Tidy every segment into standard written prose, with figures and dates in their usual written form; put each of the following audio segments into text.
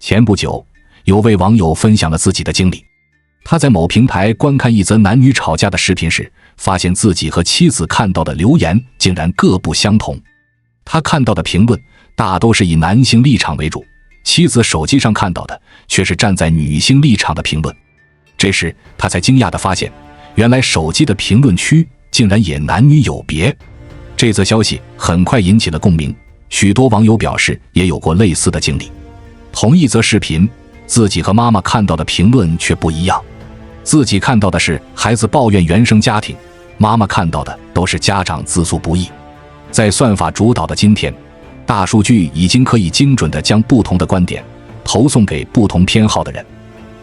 前不久，有位网友分享了自己的经历。他在某平台观看一则男女吵架的视频时，发现自己和妻子看到的留言竟然各不相同。他看到的评论大都是以男性立场为主，妻子手机上看到的却是站在女性立场的评论。这时他才惊讶地发现，原来手机的评论区竟然也男女有别。这则消息很快引起了共鸣，许多网友表示也有过类似的经历。同一则视频，自己和妈妈看到的评论却不一样。自己看到的是孩子抱怨原生家庭，妈妈看到的都是家长自诉不易。在算法主导的今天，大数据已经可以精准地将不同的观点投送给不同偏好的人。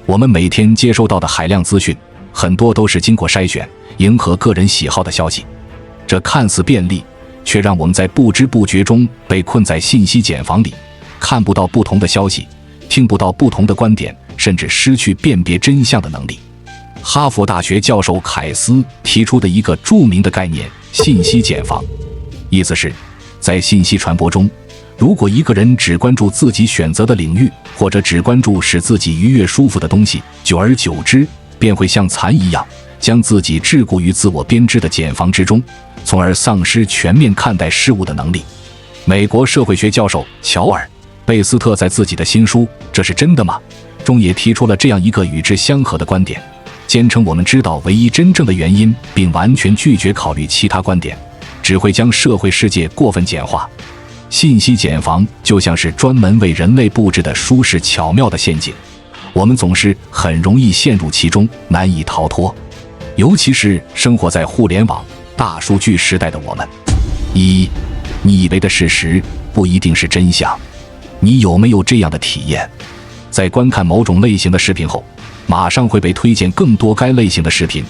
我们每天接收到的海量资讯，很多都是经过筛选，迎合个人喜好的消息。这看似便利，却让我们在不知不觉中被困在信息茧房里，看不到不同的消息，听不到不同的观点，甚至失去辨别真相的能力。哈佛大学教授凯斯提出的一个著名的概念——信息茧房，意思是，在信息传播中，如果一个人只关注自己选择的领域，或者只关注使自己愉悦舒服的东西，久而久之，便会像蚕一样，将自己桎梏于自我编织的茧房之中，从而丧失全面看待事物的能力。美国社会学教授乔尔·贝斯特在自己的新书《这是真的吗》中也提出了这样一个与之相合的观点，坚称我们知道唯一真正的原因，并完全拒绝考虑其他观点，只会将社会世界过分简化。信息茧房就像是专门为人类布置的舒适巧妙的陷阱，我们总是很容易陷入其中，难以逃脱。尤其是生活在互联网、大数据时代的我们。你以为的事实不一定是真相。你有没有这样的体验？在观看某种类型的视频后，马上会被推荐更多该类型的视频，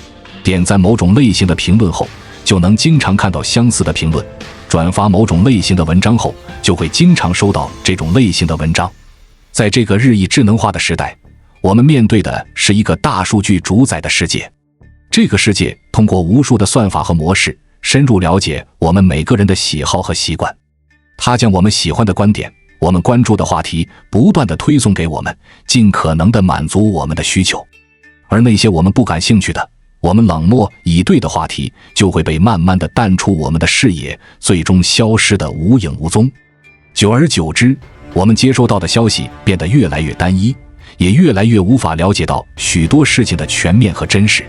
点赞某种类型的评论后，就能经常看到相似的评论，转发某种类型的文章后，就会经常收到这种类型的文章。在这个日益智能化的时代，我们面对的是一个大数据主宰的世界。这个世界通过无数的算法和模式，深入了解我们每个人的喜好和习惯。它将我们喜欢的观点，我们关注的话题不断地推送给我们，尽可能地满足我们的需求。而那些我们不感兴趣的，我们冷漠以对的话题，就会被慢慢地淡出我们的视野，最终消失得无影无踪。久而久之，我们接收到的消息变得越来越单一，也越来越无法了解到许多事情的全面和真实。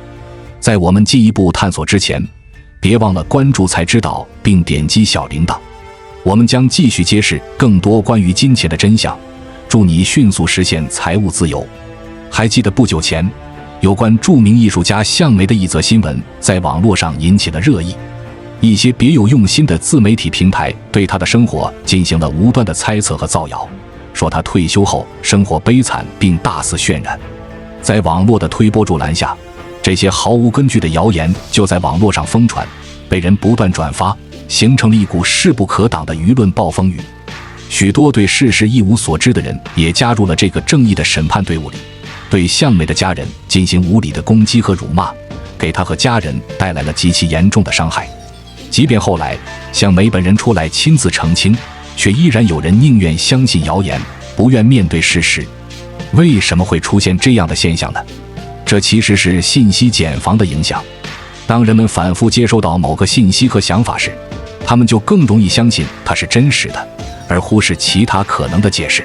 在我们进一步探索之前，别忘了关注才知道并点击小铃铛，我们将继续揭示更多关于金钱的真相，祝你迅速实现财务自由。还记得不久前，有关著名艺术家向梅的一则新闻在网络上引起了热议，一些别有用心的自媒体平台对他的生活进行了无端的猜测和造谣，说他退休后生活悲惨并大肆渲染。在网络的推波助澜下，这些毫无根据的谣言就在网络上疯传，被人不断转发，形成了一股势不可挡的舆论暴风雨。许多对事实一无所知的人也加入了这个正义的审判队伍里，对向美的家人进行无理的攻击和辱骂，给他和家人带来了极其严重的伤害。即便后来向美本人出来亲自澄清，却依然有人宁愿相信谣言，不愿面对事实。为什么会出现这样的现象呢？这其实是信息茧房的影响。当人们反复接收到某个信息和想法时，他们就更容易相信它是真实的，而忽视其他可能的解释。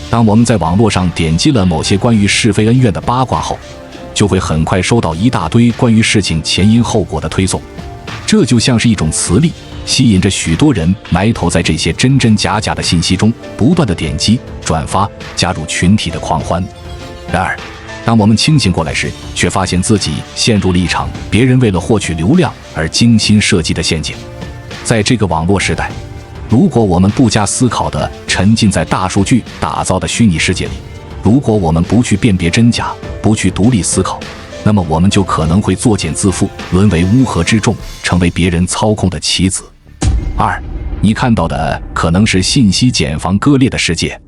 当我们在网络上点击了某些关于是非恩怨的八卦后，就会很快收到一大堆关于事情前因后果的推送。这就像是一种磁力，吸引着许多人埋头在这些真真假假的信息中，不断的点击、转发，加入群体的狂欢。然而，当我们清醒过来时，却发现自己陷入了一场别人为了获取流量而精心设计的陷阱。在这个网络时代，如果我们不加思考地沉浸在大数据打造的虚拟世界里，如果我们不去辨别真假，不去独立思考，那么我们就可能会作茧自缚，沦为乌合之众，成为别人操控的棋子。2. 你看到的可能是信息茧房割裂的世界。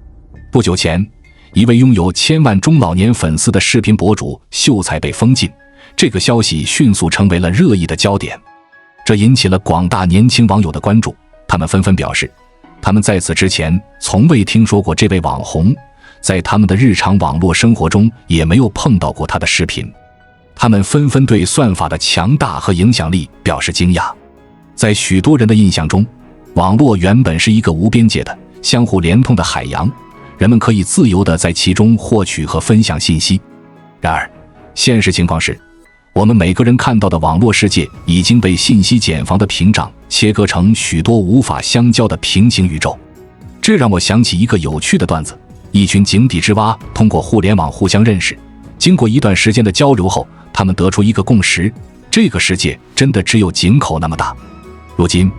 不久前，一位拥有千万中老年粉丝的视频博主秀才被封禁，这个消息迅速成为了热议的焦点。这引起了广大年轻网友的关注，他们纷纷表示，他们在此之前从未听说过这位网红，在他们的日常网络生活中也没有碰到过他的视频。他们纷纷对算法的强大和影响力表示惊讶。在许多人的印象中，网络原本是一个无边界的、相互连通的海洋，人们可以自由地在其中获取和分享信息。然而，现实情况是，我们每个人看到的网络世界已经被信息茧房的屏障切割成许多无法相交的平行宇宙。这让我想起一个有趣的段子：一群井底之蛙通过互联网互相认识，经过一段时间的交流后，他们得出一个共识：这个世界真的只有井口那么大。如今，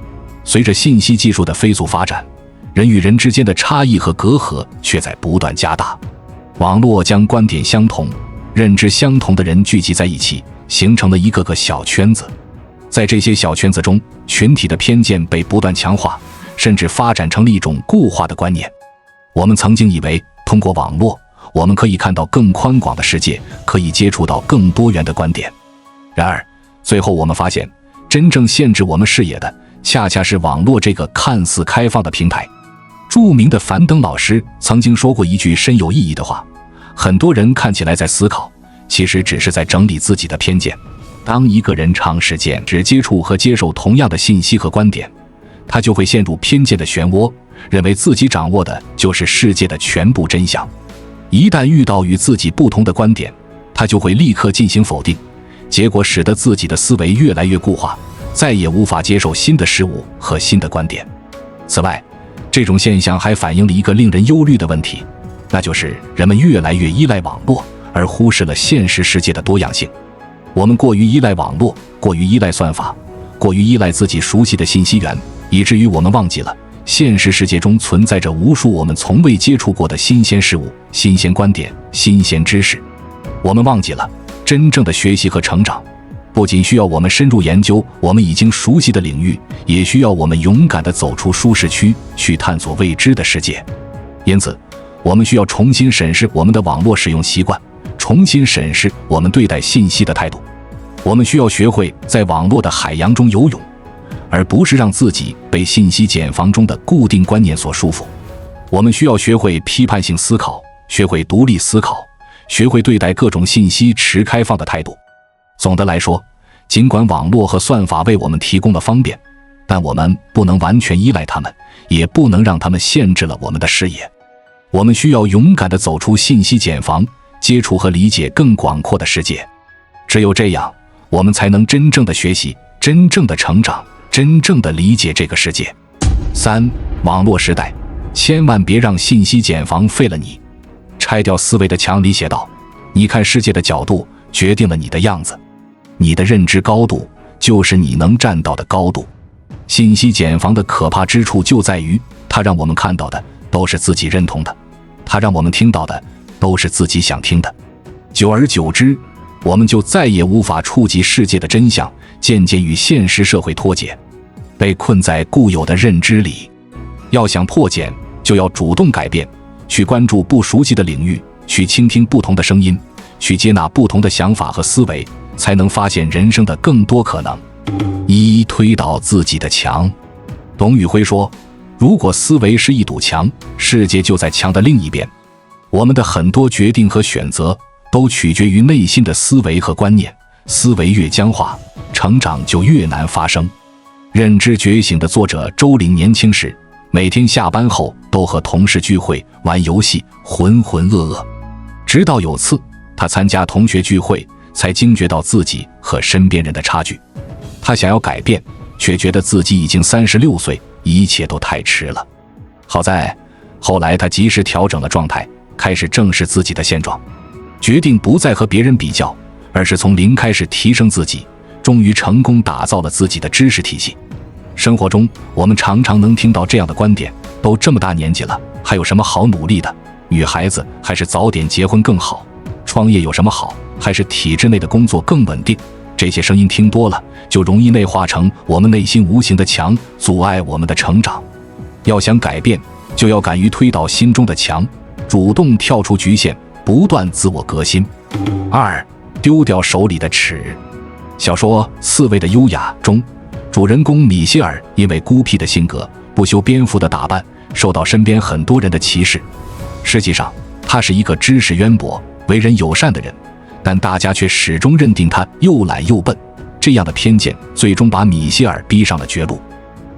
随着信息技术的飞速发展，人与人之间的差异和隔阂却在不断加大。网络将观点相同、认知相同的人聚集在一起，形成了一个个小圈子。在这些小圈子中，群体的偏见被不断强化，甚至发展成了一种固化的观念。我们曾经以为，通过网络，我们可以看到更宽广的世界，可以接触到更多元的观点。然而，最后我们发现，真正限制我们视野的，恰恰是网络这个看似开放的平台。著名的樊登老师曾经说过一句深有意义的话：很多人看起来在思考，其实只是在整理自己的偏见。当一个人长时间只接触和接受同样的信息和观点，他就会陷入偏见的漩涡，认为自己掌握的就是世界的全部真相。一旦遇到与自己不同的观点，他就会立刻进行否定，结果使得自己的思维越来越固化，再也无法接受新的事物和新的观点。此外，这种现象还反映了一个令人忧虑的问题，那就是人们越来越依赖网络，而忽视了现实世界的多样性。我们过于依赖网络，过于依赖算法，过于依赖自己熟悉的信息源，以至于我们忘记了现实世界中存在着无数我们从未接触过的新鲜事物、新鲜观点、新鲜知识。我们忘记了，真正的学习和成长，不仅需要我们深入研究我们已经熟悉的领域，也需要我们勇敢地走出舒适区，去探索未知的世界。因此，我们需要重新审视我们的网络使用习惯，重新审视我们对待信息的态度。我们需要学会在网络的海洋中游泳，而不是让自己被信息茧房中的固定观念所束缚。我们需要学会批判性思考，学会独立思考，学会对待各种信息持开放的态度。总的来说，尽管网络和算法为我们提供了方便，但我们不能完全依赖它们，也不能让它们限制了我们的视野。我们需要勇敢地走出信息茧房，接触和理解更广阔的世界。只有这样，我们才能真正的学习，真正的成长，真正的理解这个世界。3. 网络时代，千万别让信息茧房废了你。拆掉思维的墙里写道：你看世界的角度决定了你的样子，你的认知高度就是你能站到的高度。信息茧房的可怕之处就在于，它让我们看到的都是自己认同的，它让我们听到的都是自己想听的。久而久之，我们就再也无法触及世界的真相，渐渐与现实社会脱节，被困在固有的认知里。要想破茧，就要主动改变，去关注不熟悉的领域，去倾听不同的声音，去接纳不同的想法和思维，才能发现人生的更多可能。1. 推倒自己的墙。董宇辉说，如果思维是一堵墙，世界就在墙的另一边。我们的很多决定和选择都取决于内心的思维和观念，思维越僵化，成长就越难发生。认知觉醒的作者周岭年轻时，每天下班后都和同事聚会玩游戏，浑浑噩噩。直到有次他参加同学聚会，才惊觉到自己和身边人的差距。他想要改变，却觉得自己已经36岁，一切都太迟了。好在后来他及时调整了状态，开始正视自己的现状，决定不再和别人比较，而是从零开始提升自己，终于成功打造了自己的知识体系。生活中，我们常常能听到这样的观点：都这么大年纪了，还有什么好努力的？女孩子还是早点结婚更好，创业有什么好？还是体制内的工作更稳定？这些声音听多了，就容易内化成我们内心无形的墙，阻碍我们的成长。要想改变，就要敢于推倒心中的墙，主动跳出局限，不断自我革新。2. 丢掉手里的尺。小说《刺猬的优雅》中，主人公米歇尔因为孤僻的性格、不修边幅的打扮，受到身边很多人的歧视。实际上，他是一个知识渊博、为人友善的人，但大家却始终认定他又懒又笨。这样的偏见最终把米歇尔逼上了绝路。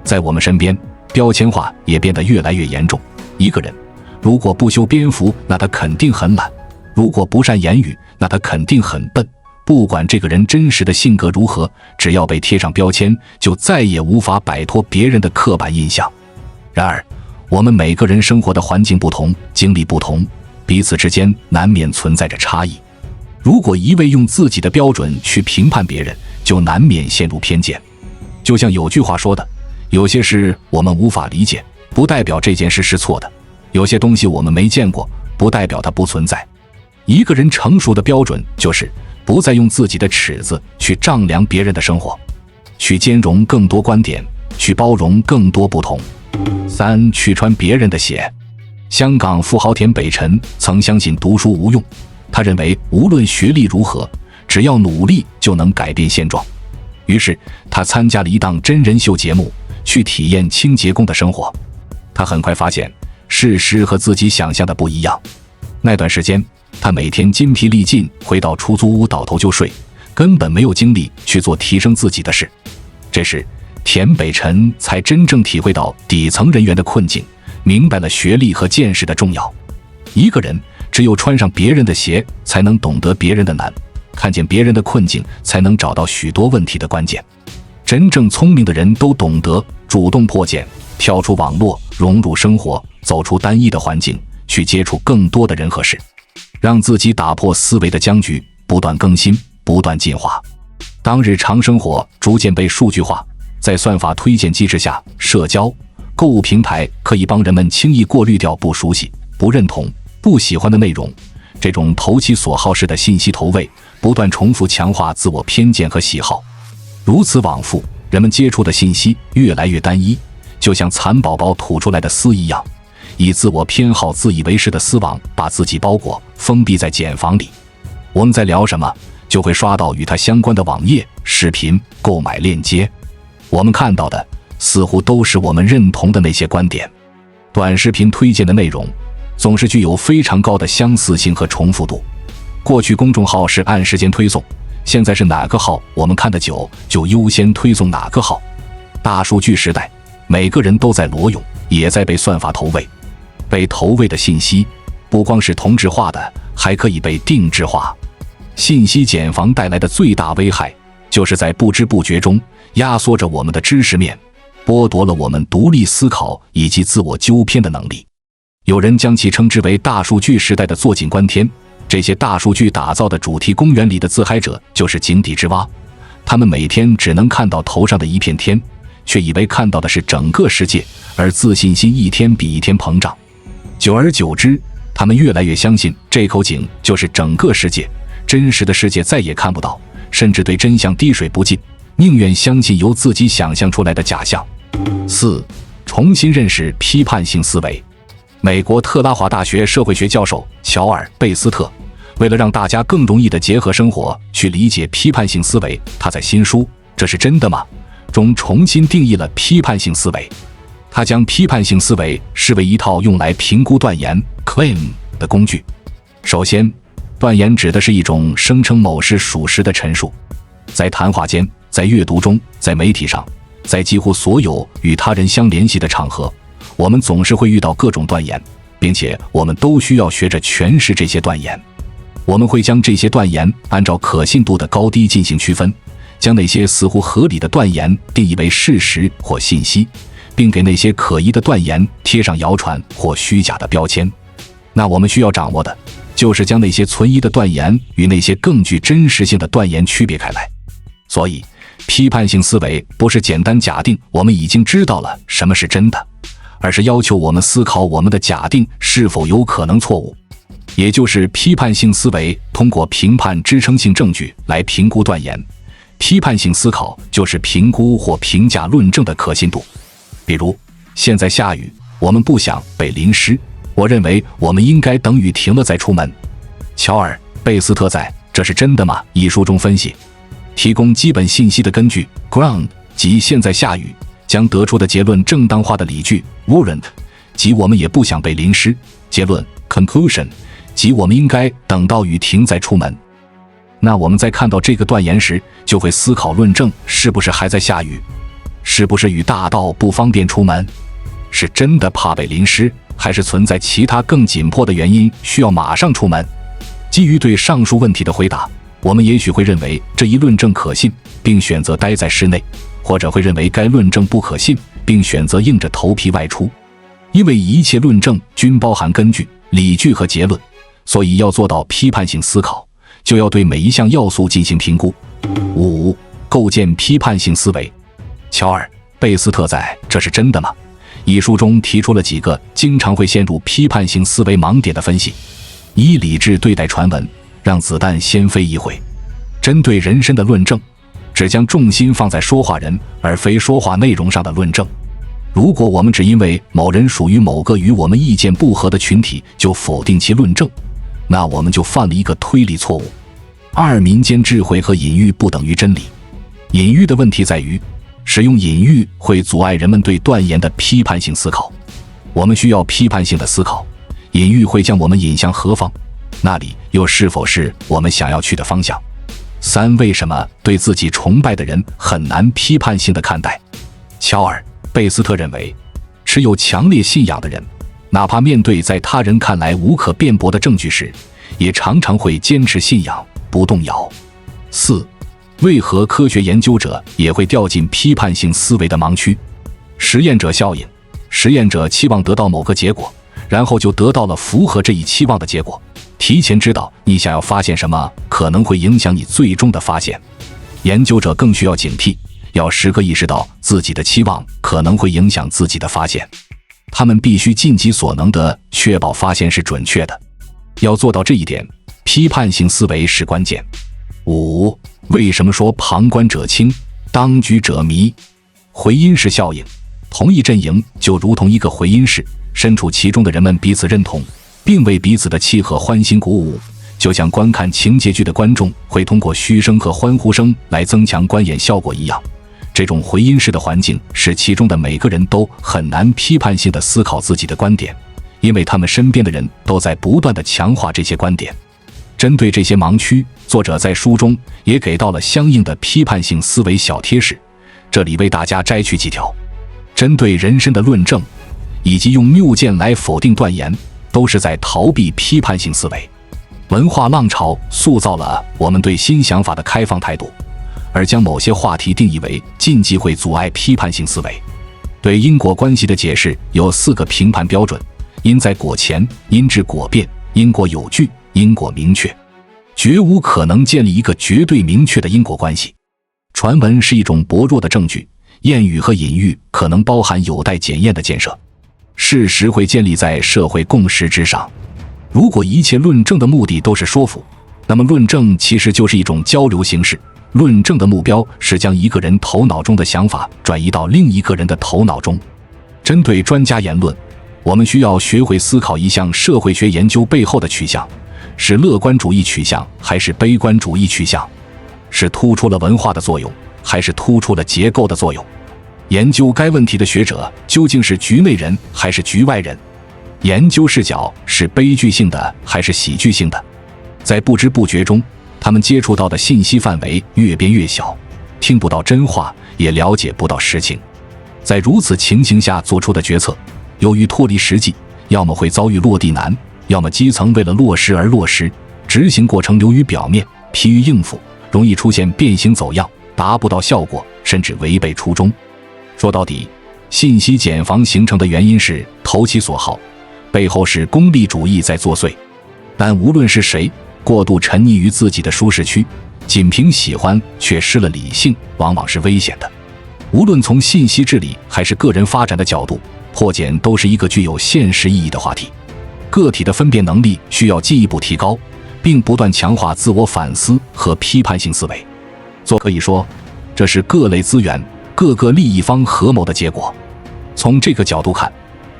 在我们身边，标签化也变得越来越严重。一个人如果不修边幅，那他肯定很懒；如果不善言语，那他肯定很笨。不管这个人真实的性格如何，只要被贴上标签，就再也无法摆脱别人的刻板印象。然而，我们每个人生活的环境不同，经历不同，彼此之间难免存在着差异。如果一味用自己的标准去评判别人，就难免陷入偏见。就像有句话说的，有些事我们无法理解，不代表这件事是错的；有些东西我们没见过，不代表它不存在。一个人成熟的标准就是不再用自己的尺子去丈量别人的生活，去兼容更多观点，去包容更多不同。3. 去穿别人的鞋。香港富豪田北辰曾相信读书无用，他认为无论学历如何，只要努力就能改变现状。于是他参加了一档真人秀节目，去体验清洁工的生活。他很快发现事实和自己想象的不一样。那段时间，他每天筋疲力尽回到出租屋倒头就睡，根本没有精力去做提升自己的事。这时田北辰才真正体会到底层人员的困境，明白了学历和见识的重要。一个人只有穿上别人的鞋，才能懂得别人的难，看见别人的困境，才能找到许多问题的关键。真正聪明的人都懂得主动破茧，跳出网络，融入生活，走出单一的环境，去接触更多的人和事，让自己打破思维的僵局，不断更新，不断进化。当日常生活逐渐被数据化，在算法推荐机制下，社交、购物平台可以帮人们轻易过滤掉不熟悉、不认同、不喜欢的内容。这种投其所好式的信息投喂，不断重复强化自我偏见和喜好。如此往复，人们接触的信息越来越单一，就像蚕宝宝吐出来的丝一样，以自我偏好自以为是的丝网把自己包裹，封闭在茧房里。我们在聊什么，就会刷到与它相关的网页、视频、购买链接。我们看到的似乎都是我们认同的那些观点。短视频推荐的内容总是具有非常高的相似性和重复度。过去公众号是按时间推送，现在是哪个号我们看得久，就优先推送哪个号。大数据时代，每个人都在裸泳，也在被算法投喂。被投喂的信息不光是同质化的，还可以被定制化。信息茧房带来的最大危害，就是在不知不觉中压缩着我们的知识面，剥夺了我们独立思考以及自我纠偏的能力。有人将其称之为大数据时代的坐井观天。这些大数据打造的主题公园里的自嗨者就是井底之蛙，他们每天只能看到头上的一片天，却以为看到的是整个世界，而自信心一天比一天膨胀。久而久之，他们越来越相信这口井就是整个世界，真实的世界再也看不到，甚至对真相滴水不进，宁愿相信由自己想象出来的假象。4. 重新认识批判性思维。美国特拉华大学社会学教授乔尔·贝斯特为了让大家更容易地结合生活去理解批判性思维，他在新书《这是真的吗》中重新定义了批判性思维。他将批判性思维视为一套用来评估断言 claim 的工具。首先，断言指的是一种声称某事属实的陈述。在谈话间，在阅读中，在媒体上，在几乎所有与他人相联系的场合，我们总是会遇到各种断言，并且我们都需要学着诠释这些断言。我们会将这些断言按照可信度的高低进行区分，将那些似乎合理的断言定义为事实或信息，并给那些可疑的断言贴上谣传或虚假的标签。那我们需要掌握的就是将那些存疑的断言与那些更具真实性的断言区别开来。所以，批判性思维不是简单假定我们已经知道了什么是真的，而是要求我们思考我们的假定是否有可能错误。也就是批判性思维通过评判支撑性证据来评估断言，批判性思考就是评估或评价论证的可信度。比如，现在下雨，我们不想被淋湿，我认为我们应该等雨停了再出门。乔尔·贝斯特在《这是真的吗》一书中分析，提供基本信息的根据 ground 即现在下雨，将得出的结论正当化的理据 warrant 即我们也不想被淋湿，结论 conclusion 即我们应该等到雨停再出门。那我们在看到这个断言时，就会思考论证是不是还在下雨，是不是雨大到不方便出门，是真的怕被淋湿，还是存在其他更紧迫的原因需要马上出门。基于对上述问题的回答，我们也许会认为这一论证可信，并选择待在室内，或者会认为该论证不可信，并选择硬着头皮外出。因为一切论证均包含根据、理据和结论，所以要做到批判性思考，就要对每一项要素进行评估。5. 构建批判性思维。乔尔·贝斯特在《这是真的吗》一书中提出了几个经常会陷入批判性思维盲点的分析。以理智对待传闻，让子弹先飞一回。针对人身的论证，只将重心放在说话人而非说话内容上的论证。如果我们只因为某人属于某个与我们意见不合的群体就否定其论证，那我们就犯了一个推理错误。2. 民间智慧和隐喻不等于真理。隐喻的问题在于，使用隐喻会阻碍人们对断言的批判性思考。我们需要批判性的思考，隐喻会将我们引向何方？那里又是否是我们想要去的方向？3. 为什么对自己崇拜的人很难批判性的看待？乔尔·贝斯特认为，持有强烈信仰的人，哪怕面对在他人看来无可辩驳的证据时，也常常会坚持信仰，不动摇。4. 为何科学研究者也会掉进批判性思维的盲区？实验者效应。实验者期望得到某个结果，然后就得到了符合这一期望的结果。提前知道你想要发现什么，可能会影响你最终的发现。研究者更需要警惕，要时刻意识到自己的期望可能会影响自己的发现。他们必须尽己所能地确保发现是准确的。要做到这一点，批判性思维是关键。5. 为什么说旁观者清，当局者迷？回音式效应。同一阵营就如同一个回音室，身处其中的人们彼此认同，并为彼此的契合欢欣鼓舞，就像观看情节剧的观众会通过嘘声和欢呼声来增强观演效果一样。这种回音式的环境使其中的每个人都很难批判性地思考自己的观点，因为他们身边的人都在不断地强化这些观点。针对这些盲区，作者在书中也给到了相应的批判性思维小贴士，这里为大家摘取几条。针对人身的论证，以及用谬见来否定断言，都是在逃避批判性思维。文化浪潮塑造了我们对新想法的开放态度，而将某些话题定义为禁忌会阻碍批判性思维。对因果关系的解释有4个评判标准：因在果前，因至果变，因果有据，因果明确。绝无可能建立一个绝对明确的因果关系。传闻是一种薄弱的证据，谚语和隐喻可能包含有待检验的建设。事实会建立在社会共识之上。如果一切论证的目的都是说服，那么论证其实就是一种交流形式。论证的目标是将一个人头脑中的想法转移到另一个人的头脑中。针对专家言论，我们需要学会思考一项社会学研究背后的取向，是乐观主义取向还是悲观主义取向？是突出了文化的作用，还是突出了结构的作用？研究该问题的学者究竟是局内人还是局外人？研究视角是悲剧性的还是喜剧性的？在不知不觉中，他们接触到的信息范围越变越小，听不到真话，也了解不到实情。在如此情形下做出的决策，由于脱离实际，要么会遭遇落地难，要么基层为了落实而落实，执行过程流于表面，疲于应付，容易出现变形走样，达不到效果，甚至违背初衷。说到底，信息茧房形成的原因是投其所好，背后是功利主义在作祟。但无论是谁，过度沉溺于自己的舒适区，仅凭喜欢却失了理性，往往是危险的。无论从信息治理还是个人发展的角度，破茧都是一个具有现实意义的话题。个体的分辨能力需要进一步提高，并不断强化自我反思和批判性思维。可以说，这是各类资源、各个利益方合谋的结果。从这个角度看，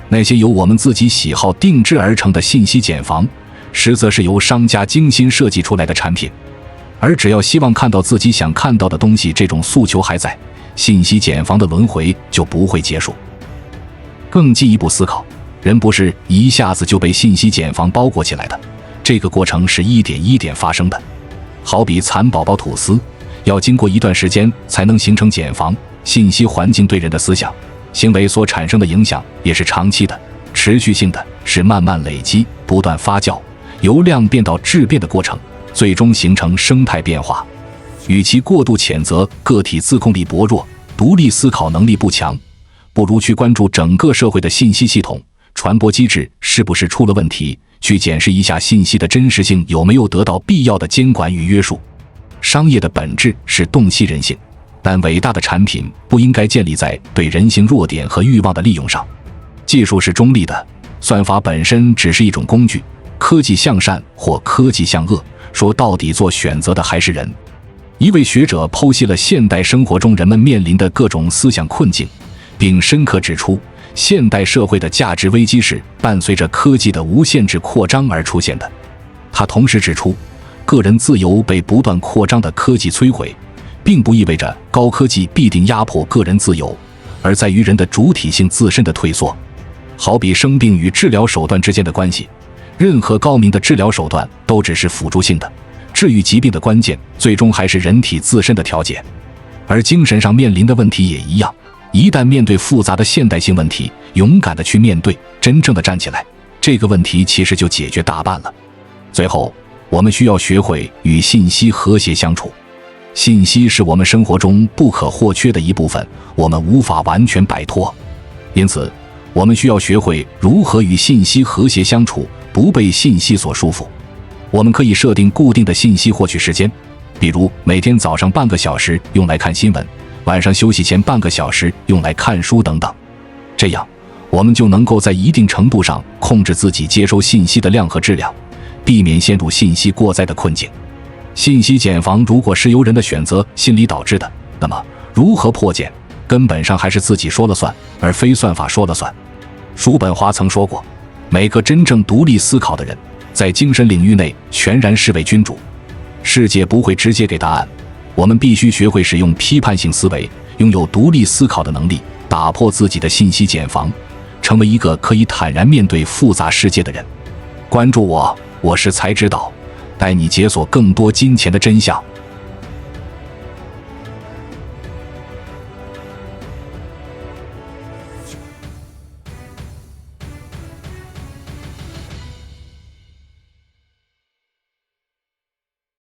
那些由我们自己喜好定制而成的信息茧房，实则是由商家精心设计出来的产品。而只要希望看到自己想看到的东西，这种诉求还在，信息茧房的轮回就不会结束。更进一步思考，人不是一下子就被信息茧房包裹起来的，这个过程是一点一点发生的。好比蚕宝宝吐丝，要经过一段时间才能形成茧房。信息环境对人的思想、行为所产生的影响也是长期的、持续性的，是慢慢累积、不断发酵，由量变到质变的过程，最终形成生态变化。与其过度谴责个体自控力薄弱、独立思考能力不强，不如去关注整个社会的信息系统、传播机制是不是出了问题，去检视一下信息的真实性有没有得到必要的监管与约束。商业的本质是洞悉人性，但伟大的产品不应该建立在对人性弱点和欲望的利用上。技术是中立的，算法本身只是一种工具，科技向善或科技向恶，说到底做选择的还是人。一位学者剖析了现代生活中人们面临的各种思想困境，并深刻指出，现代社会的价值危机是伴随着科技的无限制扩张而出现的。他同时指出，个人自由被不断扩张的科技摧毁，并不意味着高科技必定压迫个人自由，而在于人的主体性自身的退缩。好比生病与治疗手段之间的关系，任何高明的治疗手段都只是辅助性的，治愈疾病的关键最终还是人体自身的调节。而精神上面临的问题也一样，一旦面对复杂的现代性问题，勇敢地去面对，真正地站起来，这个问题其实就解决大半了。最后，我们需要学会与信息和谐相处。信息是我们生活中不可或缺的一部分，我们无法完全摆脱。因此，我们需要学会如何与信息和谐相处，不被信息所束缚。我们可以设定固定的信息获取时间，比如每天早上半个小时用来看新闻，晚上休息前半个小时用来看书等等。这样，我们就能够在一定程度上控制自己接收信息的量和质量，避免陷入信息过载的困境。信息茧房如果是由人的选择心理导致的，那么如何破茧，根本上还是自己说了算，而非算法说了算。叔本华曾说过，每个真正独立思考的人，在精神领域内全然视为君主。世界不会直接给答案，我们必须学会使用批判性思维，拥有独立思考的能力，打破自己的信息茧房，成为一个可以坦然面对复杂世界的人。关注我，我是才知道，带你解锁更多金钱的真相。